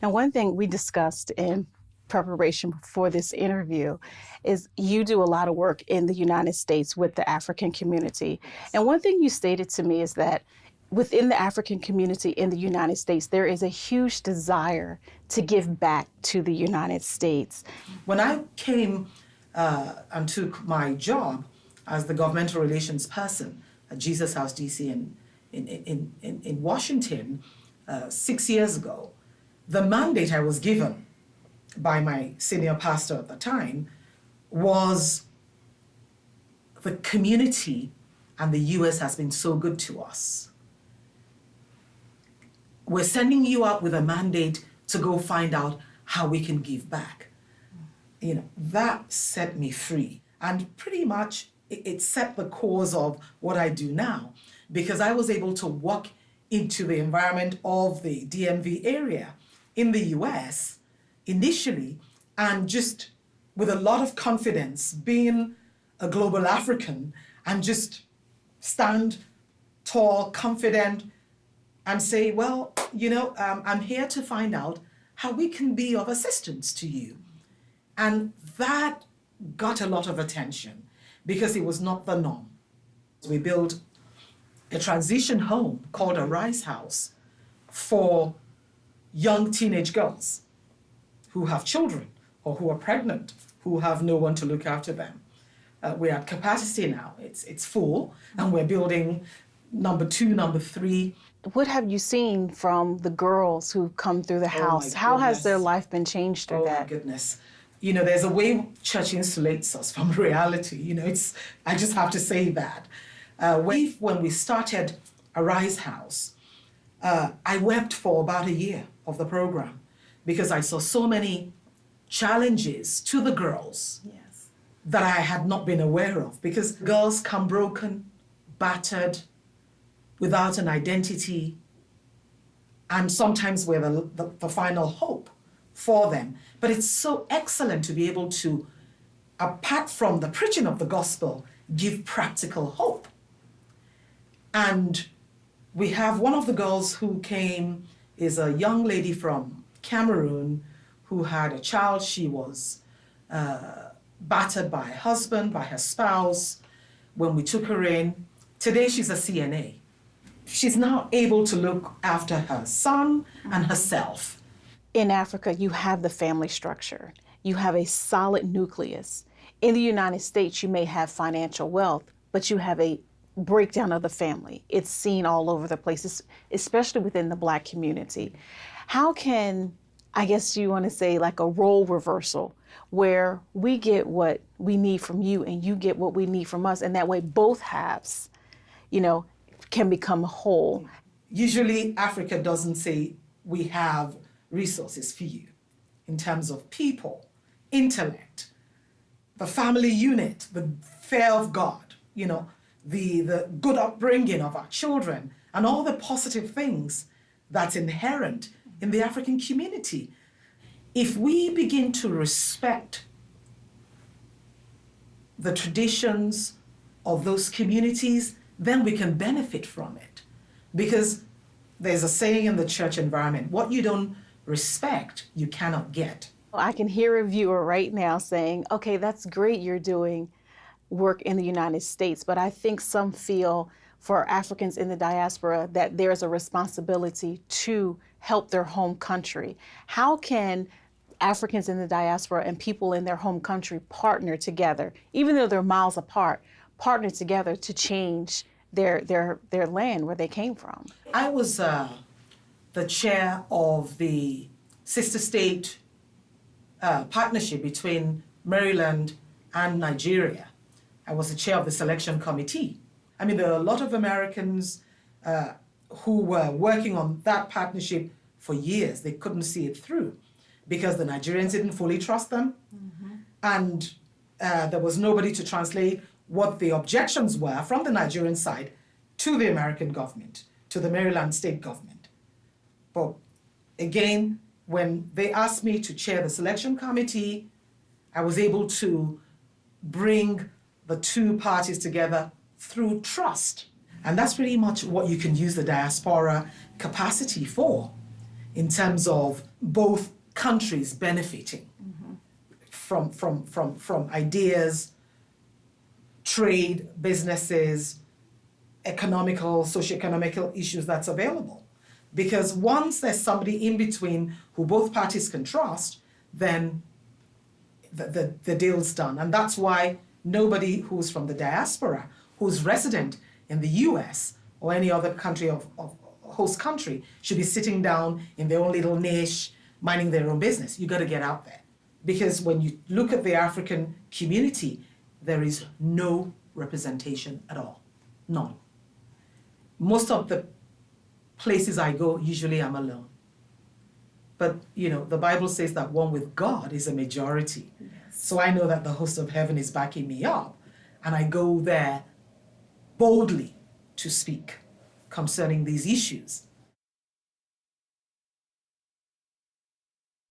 Now, one thing we discussed in preparation for this interview is you do a lot of work in the United States with the African community. And one thing you stated to me is that within the African community in the United States, there is a huge desire to give back to the United States. When I came and took my job as the governmental relations person at Jesus House DC in Washington 6 years ago, the mandate I was given by my senior pastor at the time was the community and the US has been so good to us. We're sending you out with a mandate to go find out how we can give back. You know, that set me free. And pretty much it set the course of what I do now, because I was able to walk into the environment of the DMV area in the US initially, and just with a lot of confidence, being a global African, and just stand tall, confident, and say, well, you know, I'm here to find out how we can be of assistance to you. And that got a lot of attention because it was not the norm. We built a transition home called a Rise House for young teenage girls who have children or who are pregnant, who have no one to look after them. We're at capacity now. It's full, and we're building number 2, number 3. What have you seen from the girls who come through the house? How has their life been changed through that? Oh my goodness. You know, there's a way church insulates us from reality. You know, I just have to say that. When we started a Rise House, I wept for about a year of the program because I saw so many challenges to the girls that I had not been aware of, because girls come broken, battered, without an identity, and sometimes we're the final hope for them. But it's so excellent to be able to, apart from the preaching of the gospel, give practical hope. And we have one of the girls who came is a young lady from Cameroon who had a child. She was battered by her husband, by her spouse, when we took her in. Today she's a CNA. She's now able to look after her son and herself. In Africa, you have the family structure. You have a solid nucleus. In the United States, you may have financial wealth, but you have a breakdown of the family. It's seen all over the place, especially within the Black community. How can, I guess you want to say, like a role reversal, where we get what we need from you and you get what we need from us, and that way both halves, you know, can become whole? Usually Africa doesn't say we have resources for you in terms of people, intellect, the family unit, the fear of God, you know, the good upbringing of our children, and all the positive things that's inherent in the African community. If we begin to respect the traditions of those communities, then we can benefit from it. Because there's a saying in the church environment, what you don't respect, you cannot get. I can hear a viewer right now saying, okay, that's great you're doing work in the United States, but I think some feel for Africans in the diaspora that there's a responsibility to help their home country. How can Africans in the diaspora and people in their home country partner together, even though they're miles apart, partner together to change their land where they came from? I was the chair of the sister state partnership between Maryland and Nigeria. I was the chair of the selection committee. I mean, there are a lot of Americans who were working on that partnership for years. They couldn't see it through because the Nigerians didn't fully trust them. And there was nobody to translate what the objections were from the Nigerian side to the American government, to the Maryland state government. But again, when they asked me to chair the selection committee, I was able to bring the two parties together through trust. And that's pretty much what you can use the diaspora capacity for, in terms of both countries benefiting from ideas, trade, businesses, economical, socioeconomical issues that's available. Because once there's somebody in between who both parties can trust, then the deal's done. And that's why nobody who's from the diaspora, who's resident in the US or any other country of host country, should be sitting down in their own little niche, minding their own business. You got to get out there. Because when you look at the African community, there is no representation at all. None. Most of the places I go, usually I'm alone. But, you know, the Bible says that one with God is a majority. Yes. So I know that the host of heaven is backing me up. And I go there boldly to speak concerning these issues.